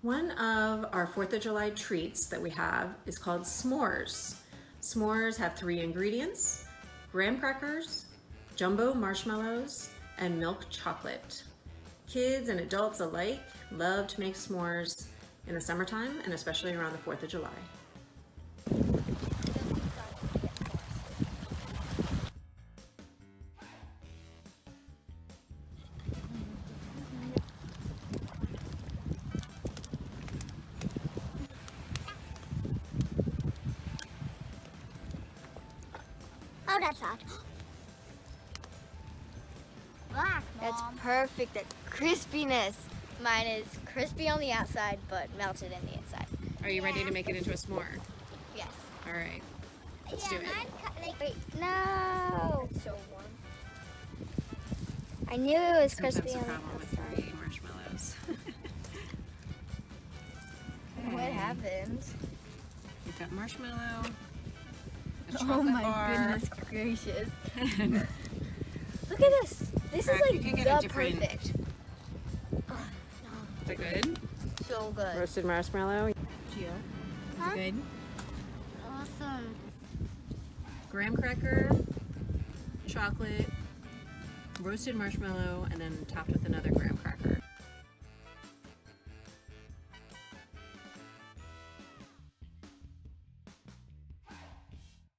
One of our 4th of July treats that we have is called s'mores. S'mores have 3 ingredients: graham crackers, jumbo marshmallows, and milk chocolate. Kids and adults alike love to make s'mores in the summertime and especially around the 4th of July. Oh, that's hot. Black, That's Mom. perfect. That crispiness. Mine is crispy on the outside, but melted in the inside. Are you ready to make it into a s'more? Yes. All right, let's do it. Wait, no. It's so warm. I knew it was Sometimes crispy a on the problem with outside. 3 marshmallows. What happened? We've got marshmallow, a Oh chocolate my bar. goodness gracious. Look at this. This Alright, is you can like get a the different- perfect. Is that good? So good. Roasted marshmallow. Gia, Huh? is it good? Awesome. Graham cracker, chocolate, roasted marshmallow, and then topped with another graham cracker.